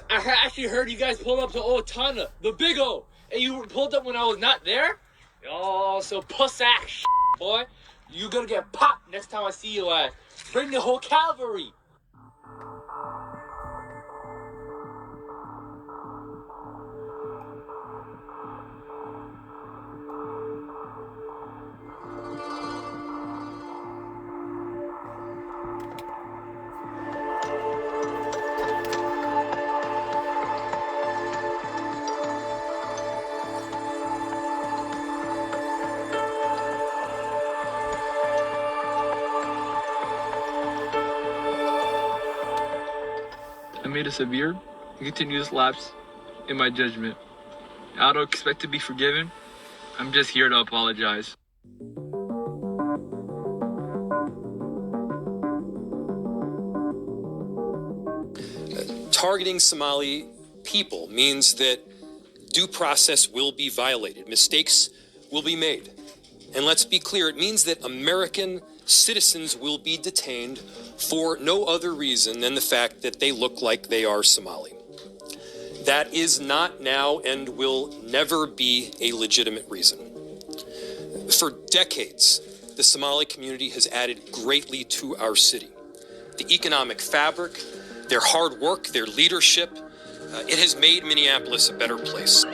I actually heard you guys pulled up to Old Tana, the Big O, and you pulled up when I was not there? Oh, so puss ass, boy. You gonna get popped next time I see you at. Bring the whole cavalry. I made a severe and continuous lapse in my judgment. I don't expect to be forgiven. I'm just here to apologize. Targeting Somali people means that due process will be violated. Mistakes will be made. And let's be clear, it means that American citizens will be detained for no other reason than the fact that they look like they are Somali. That is not now and will never be a legitimate reason. For decades, the Somali community has added greatly to our city. The economic fabric, their hard work, their leadership, it has made Minneapolis a better place.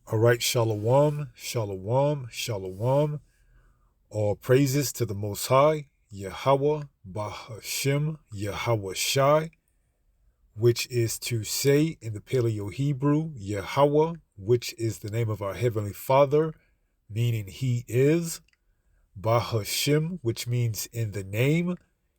All right, shalom, shalom, shalom. All praises to the Most High, Yahweh, Bahashem, Yahweh Shai, which is to say in the Paleo-Hebrew, Yahweh, which is the name of our Heavenly Father, meaning He is, Bahashem, which means in the name,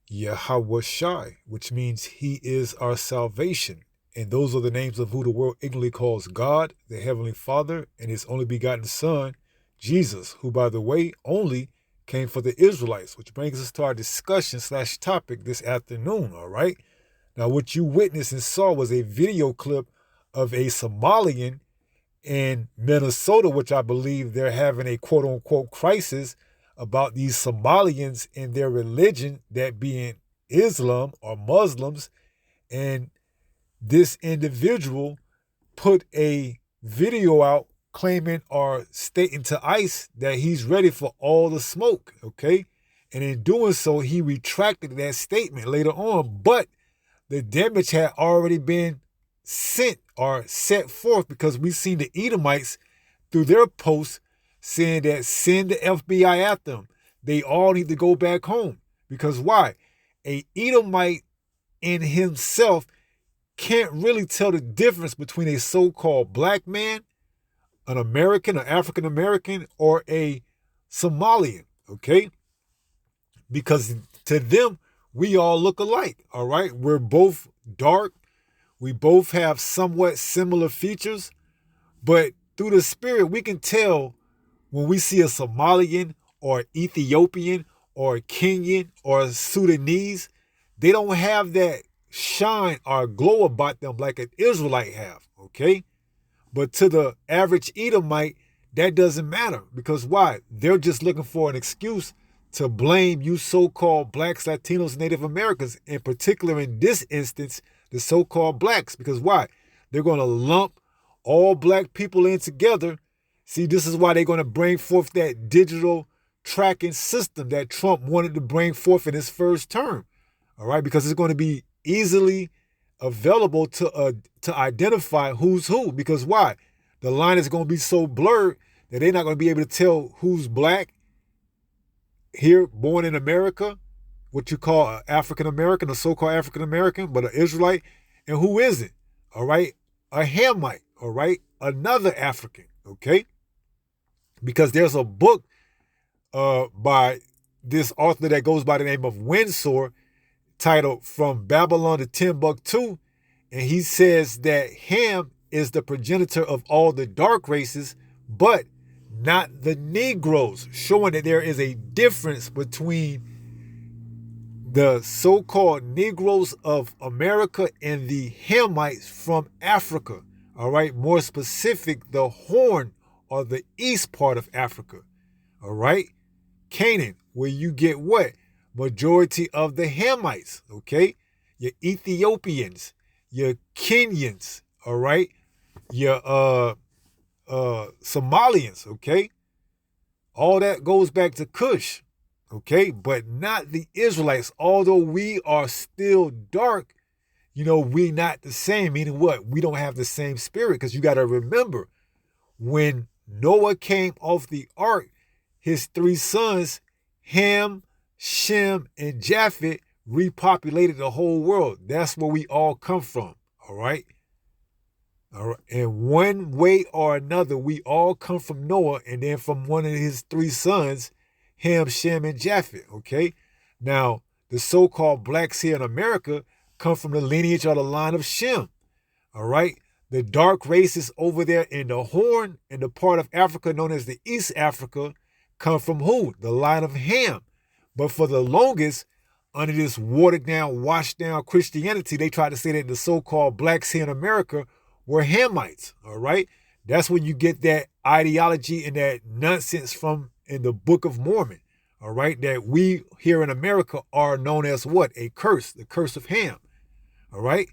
Yahweh Shai, which means He is our salvation. And those are the names of who the world ignorantly calls God, the Heavenly Father, and His only begotten Son, Jesus, who, by the way, only came for the Israelites, which brings us to our discussion/topic this afternoon, all right? Now, what you witnessed and saw was a video clip of a Somalian in Minnesota, which I believe they're having a quote-unquote crisis about these Somalians and their religion, that being Islam or Muslims, and this individual put a video out claiming or stating to ICE that he's ready for all the smoke, okay? And in doing so, he retracted that statement later on, but the damage had already been sent or set forth, because we've seen the Edomites through their posts saying that send the FBI after them. They all need to go back home. Because why? A Edomite in himself can't really tell the difference between a so-called black man, an American, an African American, or a Somalian, okay? Because to them, we all look alike, all right? We're both dark. We both have somewhat similar features, but through the spirit, we can tell when we see a Somalian or Ethiopian or Kenyan or Sudanese. They don't have that shine or glow about them like an Israelite have, okay? But to the average Edomite, that doesn't matter. Because why? They're just looking for an excuse to blame you so-called blacks, Latinos, Native Americans, in particular in this instance, the so-called blacks. Because why? They're going to lump all black people in together. See, this is why they're going to bring forth that digital tracking system that Trump wanted to bring forth in his first term. All right, because it's going to be easily available to identify who's who. Because why? The line is going to be so blurred that they're not going to be able to tell who's black here, born in America, what you call an African American, a so-called African American, but an Israelite, and who isn't. All right, a Hamite. All right, another African. Okay, because there's a book by this author that goes by the name of Windsor, titled From Babylon to Timbuktu. And he says that Ham is the progenitor of all the dark races, but not the Negroes, showing that there is a difference between the so-called Negroes of America and the Hamites from Africa. All right, more specific, the Horn or the east part of Africa. All right, Canaan, where you get what? Majority of the Hamites, okay? Your Ethiopians, your Kenyans, all right? Your Somalians, okay? All that goes back to Cush, okay? But not the Israelites. Although we are still dark, you know, we not the same. Meaning what? We don't have the same spirit. Because you got to remember, when Noah came off the ark, his three sons, Ham, Shem, and Japheth, repopulated the whole world. That's where we all come from, all right? All right. And one way or another, we all come from Noah and then from one of his three sons, Ham, Shem, and Japheth, okay? Now, the so-called blacks here in America come from the lineage or the line of Shem, all right? The dark races over there in the Horn, in the part of Africa known as the East Africa, come from who? The line of Ham. But for the longest, under this watered-down, washed-down Christianity, they tried to say that the so-called blacks here in America were Hamites, all right? That's when you get that ideology and that nonsense from in the Book of Mormon, all right? That we here in America are known as what? A curse, the curse of Ham, all right?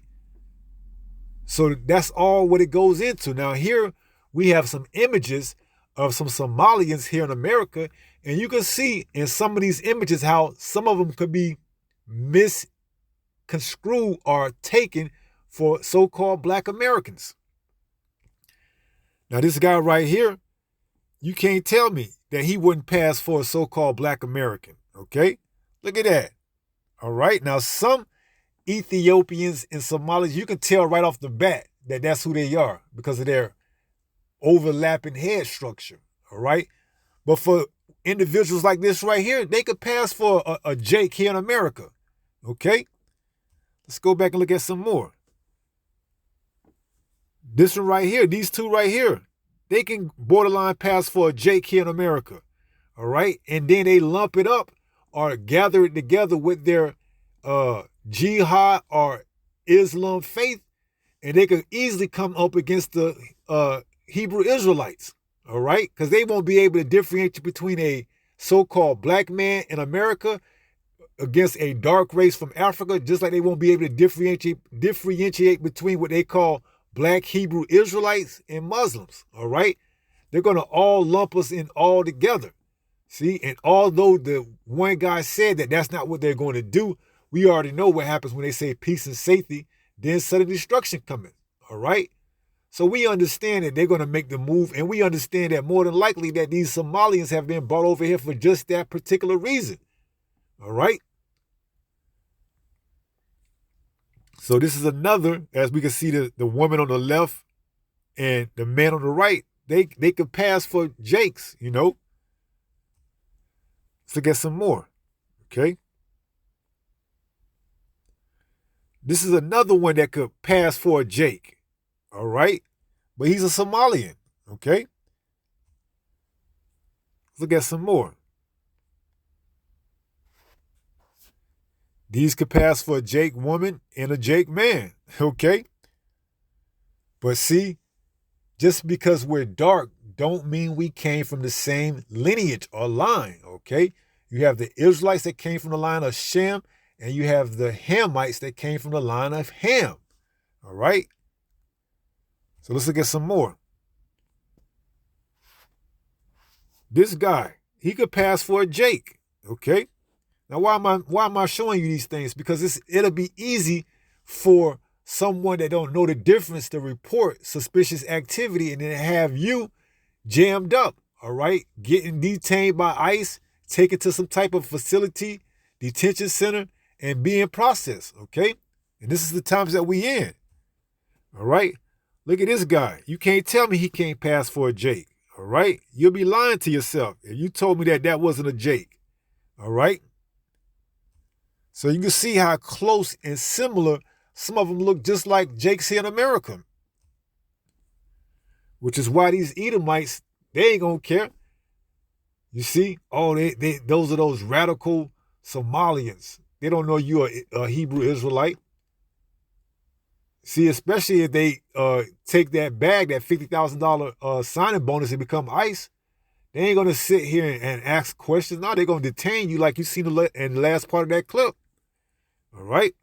So that's all what it goes into. Now here we have some images of some Somalians here in America, and you can see in some of these images how some of them could be misconstrued or taken for so-called black Americans. Now this guy right here, you can't tell me that he wouldn't pass for a so-called black American, okay? Look at that, all right? Now some Ethiopians and Somalis, you can tell right off the bat that that's who they are because of their overlapping head structure, all right? But for individuals like this right here, they could pass for a Jake here in America, okay? Let's go back and look at some more. This one right here, these two right here, they can borderline pass for a Jake here in America, all right? And then they lump it up or gather it together with their jihad or Islam faith, and they could easily come up against the Hebrew Israelites, all right? Because they won't be able to differentiate between a so-called black man in America against a dark race from Africa, just like they won't be able to differentiate between what they call black Hebrew Israelites and Muslims, all right? They're going to all lump us in all together, see? And although the one guy said that that's not what they're going to do, we already know what happens when they say peace and safety, then sudden destruction coming, all right? So we understand that they're going to make the move, and we understand that more than likely that these Somalians have been brought over here for just that particular reason, all right? So this is another, as we can see the woman on the left and the man on the right, they could pass for Jakes, you know? Let's look at some more, okay? This is another one that could pass for a Jake, all right? But he's a Somalian, okay? Let's look at some more. These could pass for a Jake woman and a Jake man, okay? But see, just because we're dark don't mean we came from the same lineage or line, okay? You have the Israelites that came from the line of Shem, and you have the Hamites that came from the line of Ham, all right? So let's look at some more. This guy, he could pass for a Jake, okay? Now, why am I showing you these things? Because it'll be easy for someone that don't know the difference to report suspicious activity and then have you jammed up, all right? Getting detained by ICE, taken to some type of facility, detention center, and being processed, okay? And this is the times that we in, all right? Look at this guy. You can't tell me he can't pass for a Jake, All right? You'll be lying to yourself if you told me that that wasn't a Jake. All right? So you can see how close and similar some of them look just like Jakes here in America. Which is why these Edomites, they ain't gonna care. You see? Oh, those are those radical Somalians. They don't know you're a Hebrew Israelite. See, especially if they take that bag, that $50,000 signing bonus and become ICE, they ain't going to sit here and ask questions. No, they're going to detain you like you seen in the last part of that clip. All right?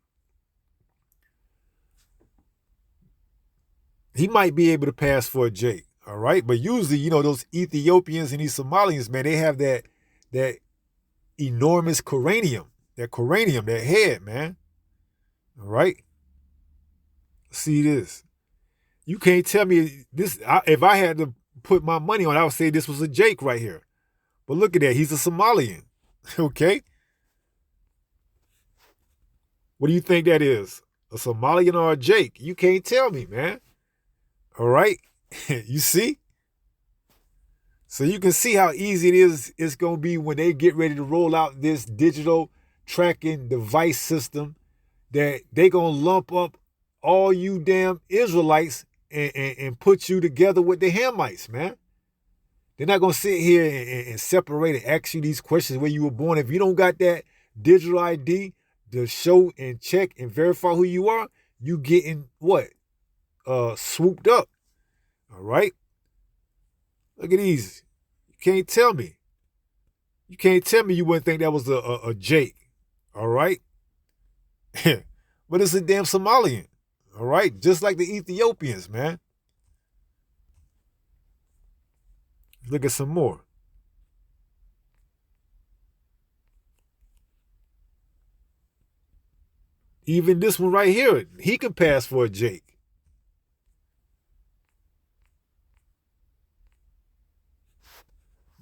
He might be able to pass for a Jake. All right? But usually, you know, those Ethiopians and these Somalians, man, they have that enormous cranium, that head, man. All right? See this. You can't tell me this. If I had to put my money on it, I would say this was a Jake right here. But look at that. He's a Somalian. Okay? What do you think that is? A Somalian or a Jake? You can't tell me, man. All right? You see? So you can see how easy it's going to be when they get ready to roll out this digital tracking device system that they going to lump up all you damn Israelites and put you together with the Hamites, man. They're not going to sit here and separate and ask you these questions where you were born. If you don't got that digital ID to show and check and verify who you are, you getting what? Swooped up. All right? Look at these. You can't tell me. You can't tell me you wouldn't think that was a Jake. All right? But it's a damn Somalian. All right? Just like the Ethiopians, man. Look at some more. Even this one right here, he can pass for a Jake.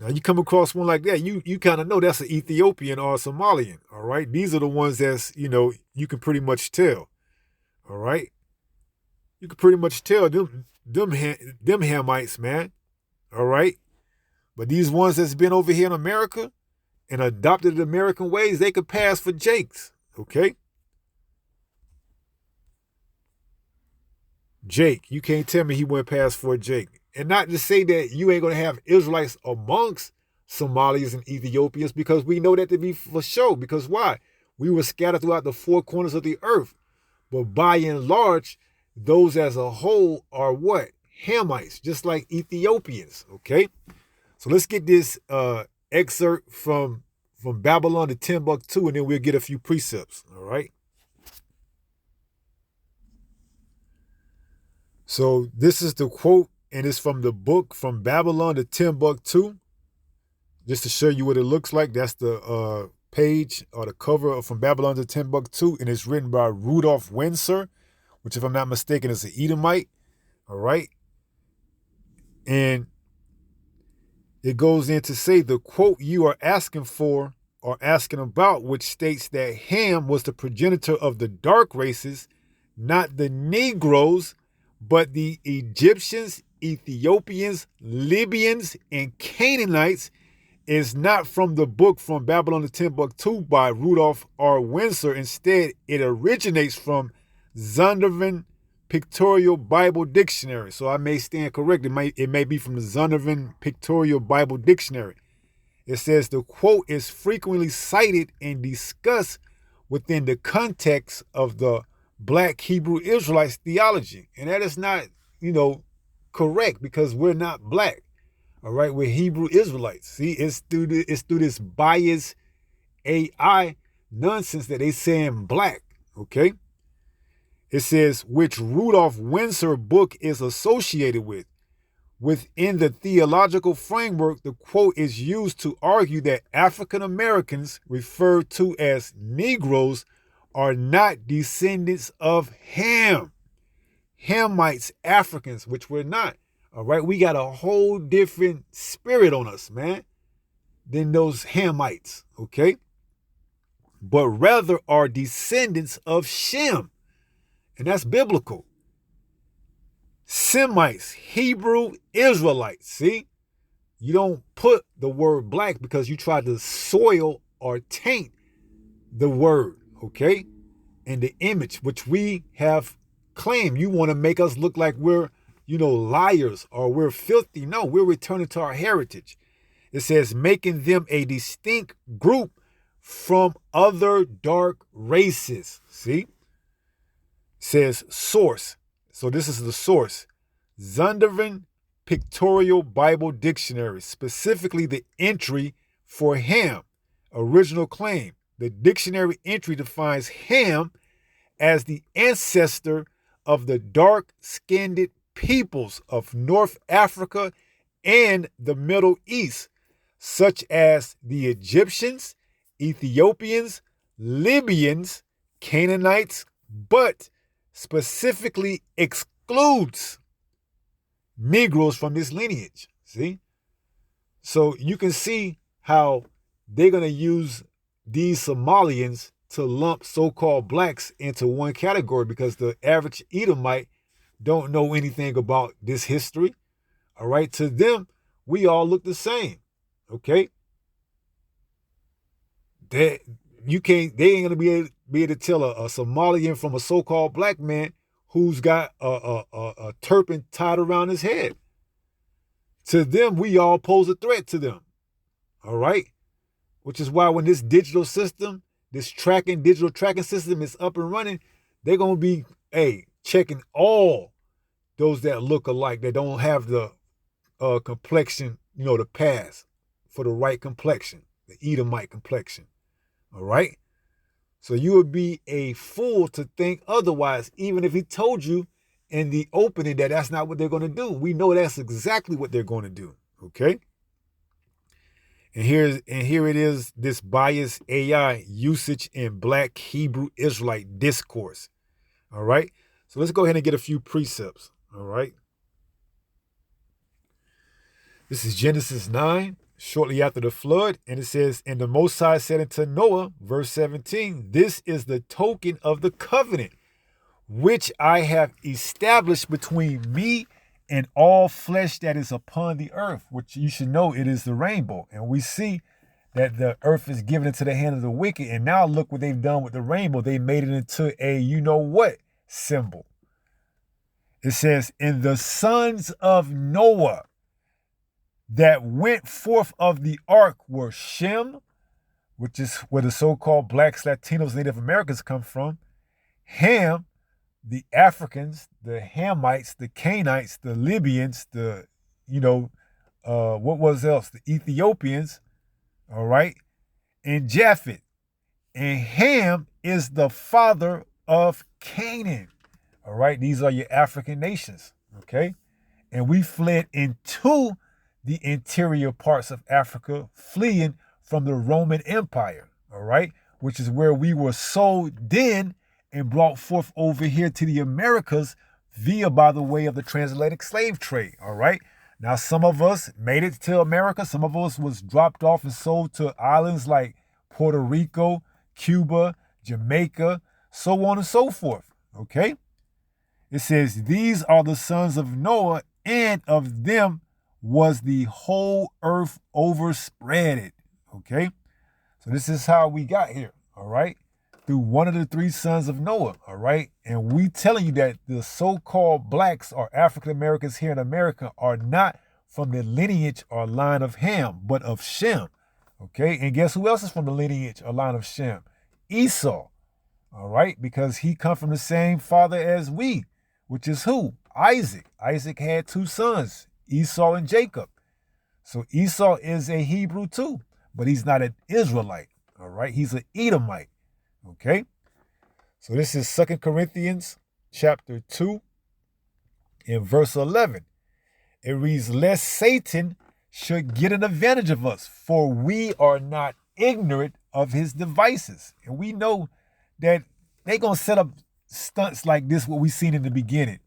Now you come across one like that, you kind of know that's an Ethiopian or a Somalian, all right? These are the ones that's, you know, you can pretty much tell, all right? You can pretty much tell them Hamites, man, all right? But these ones that's been over here in America and adopted the American ways, they could pass for Jakes, okay? Jake, you can't tell me he went past for a Jake. And not to say that you ain't going to have Israelites amongst Somalis and Ethiopians, because we know that to be for sure. Because why? We were scattered throughout the four corners of the earth. But by and large, those as a whole are what? Hamites, just like Ethiopians, okay? So let's get this excerpt from Babylon to Timbuktu, and then we'll get a few precepts, all right? So this is the quote, and it's from the book From Babylon to Timbuktu. Just to show you what it looks like, that's the page or the cover of From Babylon to Timbuktu, and it's written by Rudolph Windsor, which, if I'm not mistaken, is an Edomite. All right. And it goes in to say the quote you are asking for or asking about, which states that Ham was the progenitor of the dark races, not the Negroes, but the Egyptians, Ethiopians, Libyans, and Canaanites, is not from the book From Babylon to Timbuktu by Rudolph R. Windsor. Instead, it originates from Zondervan Pictorial Bible Dictionary. So I may stand corrected. It may be from the Zondervan Pictorial Bible Dictionary. It says the quote is frequently cited and discussed within the context of the Black Hebrew Israelites theology. And that is not, correct, because we're not black. All right, we're Hebrew Israelites. See, it's through this bias AI nonsense that they saying black, okay? It says, which Rudolph Windsor book is associated with. Within the theological framework, the quote is used to argue that African Americans, referred to as Negroes, are not descendants of Ham. Hamites, Africans, which we're not. All right, we got a whole different spirit on us, man, than those Hamites, okay? But rather are descendants of Shem, and that's biblical. Semites, Hebrew Israelites, see? You don't put the word black because you try to soil or taint the word, okay? And the image which we have claimed. You want to make us look like we're, liars or we're filthy. No, we're returning to our heritage. It says, making them a distinct group from other dark races. See? It says source. So this is the source. Zondervan Pictorial Bible Dictionary, specifically the entry for Ham, original claim. The dictionary entry defines Ham as the ancestor of the dark-skinned peoples of North Africa and the Middle East, such as the Egyptians, Ethiopians, Libyans, Canaanites, but specifically excludes Negroes from this lineage. See? So you can see how they're going to use these Somalians to lump so-called blacks into one category because the average Edomite don't know anything about this history. All right. To them, we all look the same. Okay. They ain't going to be able to tell a Somalian from a so-called black man who's got a turban tied around his head. To them, we all pose a threat to them. All right. Which is why when this digital tracking system is up and running, they're going to be, checking all those that look alike, that don't have the complexion, the pass for the right complexion, the Edomite complexion. All right? So you would be a fool to think otherwise, even if he told you in the opening that that's not what they're going to do. We know that's exactly what they're going to do. Okay? And here it is, this biased AI usage in Black Hebrew Israelite discourse. All right. So let's go ahead and get a few precepts. All right. This is Genesis 9, shortly after the flood. And it says, and the Most High said unto Noah, verse 17, this is the token of the covenant, which I have established between me and all flesh that is upon the earth, which you should know it is the rainbow. And we see that the earth is given into the hand of the wicked. And now look what they've done with the rainbow. They made it into a you-know-what symbol. It says, in the sons of Noah that went forth of the ark were Shem, which is where the so-called blacks, Latinos, Native Americans come from, Ham, the Africans, the Hamites, the Canaanites, the Libyans, what was else? The Ethiopians, all right, and Japheth. And Ham is the father of Canaan, all right? These are your African nations, okay? And we fled into the interior parts of Africa, fleeing from the Roman Empire, all right? Which is where we were sold then and brought forth over here to the Americas via, by the way, of the transatlantic slave trade, all right? Now, some of us made it to America. Some of us was dropped off and sold to islands like Puerto Rico, Cuba, Jamaica, so on and so forth, okay? It says, these are the sons of Noah, and of them was the whole earth overspreaded, okay? So this is how we got here, all right? Through one of the three sons of Noah, all right? And we telling you that the so-called blacks or African Americans here in America are not from the lineage or line of Ham, but of Shem, okay? And guess who else is from the lineage or line of Shem? Esau, all right? Because he come from the same father as we, which is who? Isaac. Isaac had two sons, Esau and Jacob. So Esau is a Hebrew too, but he's not an Israelite, all right? He's an Edomite. Okay, so this is 2 Corinthians chapter 2 in verse 11. It reads, lest Satan should get an advantage of us, for we are not ignorant of his devices. And we know that they're going to set up stunts like this, what we seen in the beginning.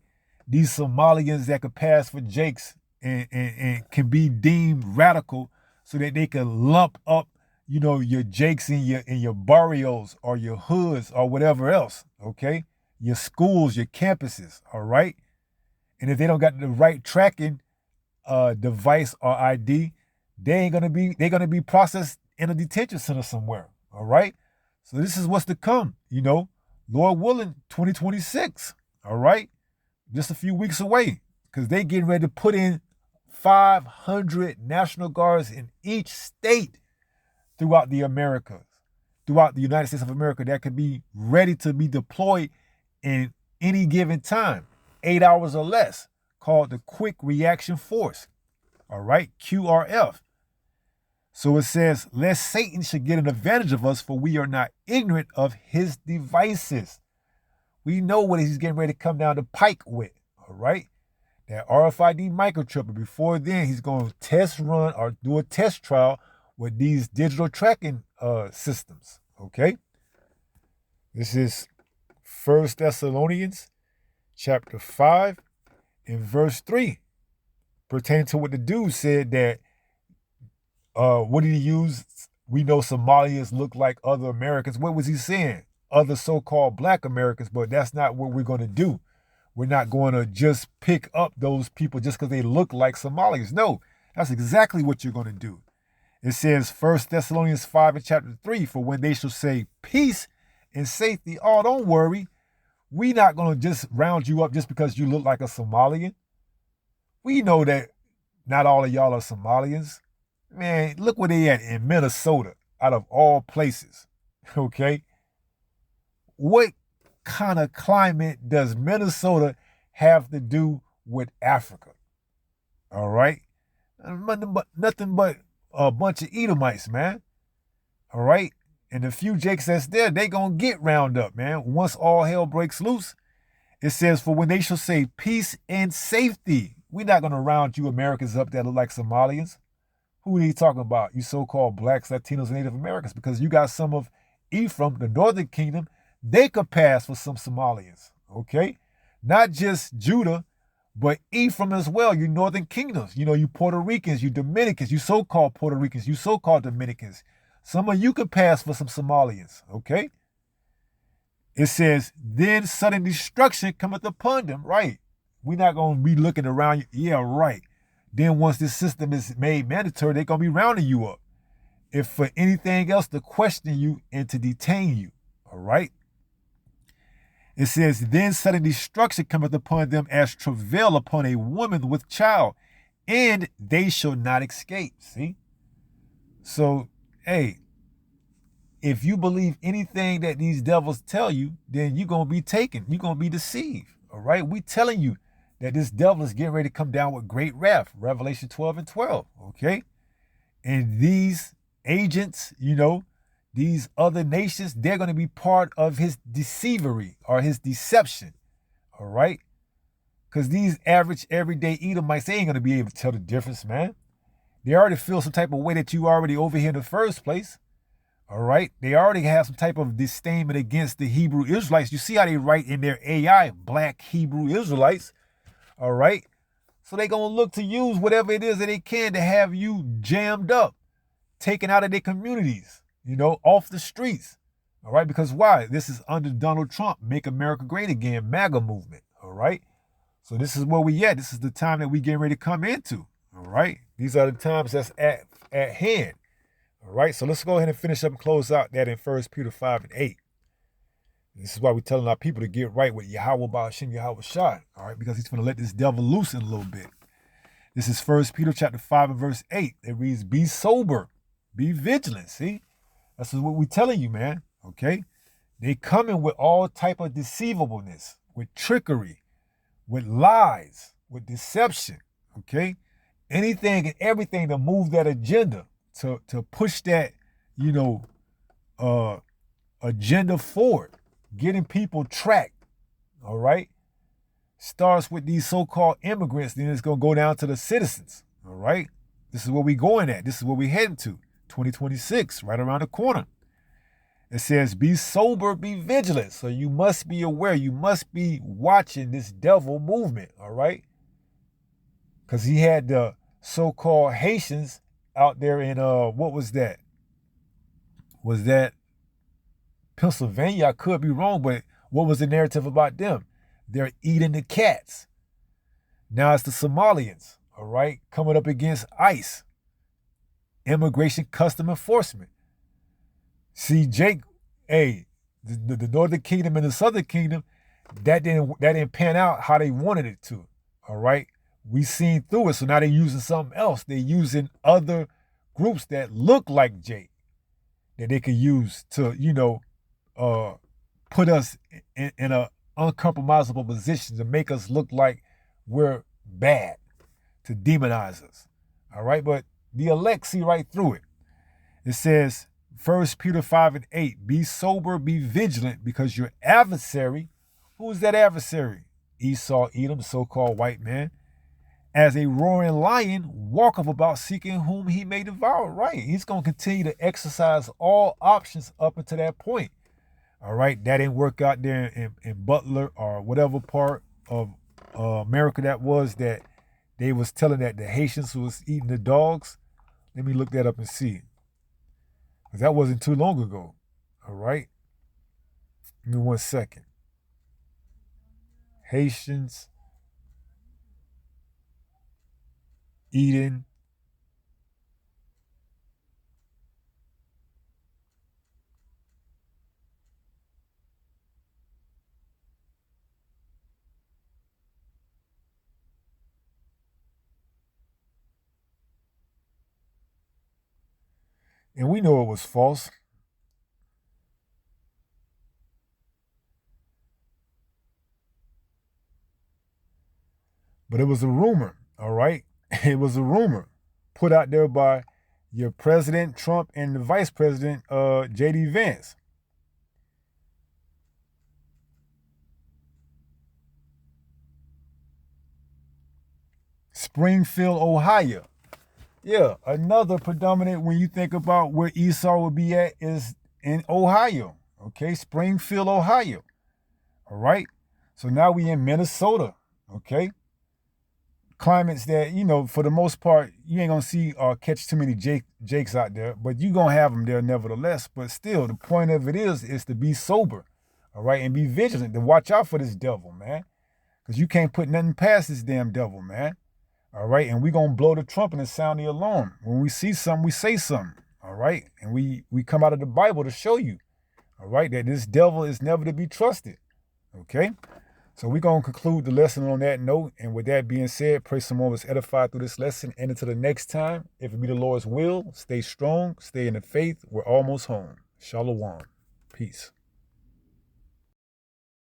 These Somalians that could pass for Jakes and can be deemed radical so that they can lump up your Jakes in your barrios or your hoods or whatever else, okay? Your schools, your campuses, all right? And if they don't got the right tracking device or ID, they're gonna be processed in a detention center somewhere. All right. So this is what's to come, Lord willing, 2026. All right. Just a few weeks away. Because they getting ready to put in 500 National Guards in each state throughout the Americas, throughout the United States of America, that could be ready to be deployed in any given time, 8 hours or less, called the Quick Reaction Force. All right, QRF. So it says, lest Satan should get an advantage of us, for we are not ignorant of his devices. We know what he's getting ready to come down the pike with, all right? That RFID microchip, but before then, he's going to test run or do a test trial with these digital tracking systems, okay? This is 1 Thessalonians chapter 5 and verse 3, pertaining to what the dude said that, what did he use? We know Somalians look like other Americans. What was he saying? Other so-called black Americans, but that's not what we're going to do. We're not going to just pick up those people just because they look like Somalians. No, that's exactly what you're going to do. It says 1 Thessalonians 5 and chapter 3, for when they shall say peace and safety, oh, don't worry. We're not going to just round you up just because you look like a Somalian. We know that not all of y'all are Somalians. Man, look where they at in Minnesota, out of all places, okay? What kind of climate does Minnesota have to do with Africa? All right? Nothing but a bunch of Edomites, man. All right? And the few Jakes that's there, they gonna get round up, man. Once all hell breaks loose, it says, for when they shall say peace and safety, we're not gonna round you Americans up that look like Somalians. Who are you talking about? You so-called blacks, Latinos, and Native Americans, because you got some of Ephraim, the northern kingdom, they could pass for some Somalians, okay? Not just Judah, but Ephraim as well, you northern kingdoms. You Puerto Ricans, you Dominicans, you so-called Puerto Ricans, you so-called Dominicans. Some of you could pass for some Somalians, okay? It says, then sudden destruction cometh upon them, right? We're not going to be looking around you. Yeah, right. Then once this system is made mandatory, they're going to be rounding you up. If for anything else, to question you and to detain you, all right? It says, then sudden destruction cometh upon them as travail upon a woman with child, and they shall not escape. See? So, hey, if you believe anything that these devils tell you, then you're going to be taken. You're going to be deceived. All right? We telling you that this devil is getting ready to come down with great wrath. Revelation 12 and 12. Okay? And these agents, these other nations, they're going to be part of his deceivery or his deception. All right? Because these average, everyday Edomites, they ain't going to be able to tell the difference, man. They already feel some type of way that you already over here in the first place. All right? They already have some type of disdain against the Hebrew Israelites. You see how they write in their AI, black Hebrew Israelites. All right? So they're going to look to use whatever it is that they can to have you jammed up, taken out of their communities, off the streets. All right? Because why? This is under Donald Trump, Make America Great Again, MAGA movement. All right? So this is where we at. This is the time that we getting ready to come into. All right? These are the times that's at hand. All right? So let's go ahead and finish up and close out that in 1 Peter 5 and 8. This is why we're telling our people to get right with Yahweh Ba'ashem Yahweh Shai. All right? Because he's going to let this devil loose in a little bit. This is 1 Peter chapter 5 and verse 8. It reads, be sober, be vigilant. See? That's what we're telling you, man. Okay? They coming with all type of deceivableness, with trickery, with lies, with deception. Okay? Anything and everything to move that agenda, to push that, agenda forward, getting people tracked. All right? Starts with these so-called immigrants, then it's going to go down to the citizens. All right? This is where we're going at. This is where we're heading to. 2026, right around the corner. It says, be sober, be vigilant. So you must be aware. You must be watching this devil movement, all right? Because he had the so-called Haitians out there in, what was that? Was that Pennsylvania? I could be wrong, but what was the narrative about them? They're eating the cats. Now it's the Somalians, all right, coming up against ICE. immigration custom enforcement. See, Jake, hey, the Northern Kingdom and the Southern Kingdom, that didn't pan out how they wanted it to. All right. We seen through it. So now they're using something else. They're using other groups that look like Jake that they could use to, put us in a uncompromisable position to make us look like we're bad, to demonize us. All right. But the elect see right through it. It says, 1 Peter 5:8, be sober, be vigilant, because your adversary, who's that adversary? Esau, Edom, so-called white man, as a roaring lion, walketh about seeking whom he may devour. Right. He's going to continue to exercise all options up until that point. All right. That didn't work out there in Butler or whatever part of America that was, that they was telling that the Haitians was eating the dogs. Let me look that up and see. Because that wasn't too long ago. All right. Give me 1 second. Haitians eating and we know it was false. But it was a rumor, all right? It was a rumor put out there by your President Trump and the Vice President J.D. Vance. Springfield, Ohio. Yeah, another predominant, when you think about where Esau would be at, is in Ohio. Okay, Springfield, Ohio. All right. So now we in Minnesota. Okay. Climates that, for the most part, you ain't gonna see or catch too many Jakes out there, but you gonna have them there nevertheless. But still, the point of it is to be sober, all right, and be vigilant, to watch out for this devil, man, because you can't put nothing past this damn devil, man. All right, and we gonna blow the trumpet and sound the alarm. When we see something, we say something. All right, and we come out of the Bible to show you, all right, that this devil is never to be trusted. Okay. So we're going to conclude the lesson on that note. And with that being said, pray someone was edified through this lesson. And until the next time, if it be the Lord's will, stay strong, stay in the faith. We're almost home. Shalom. Peace.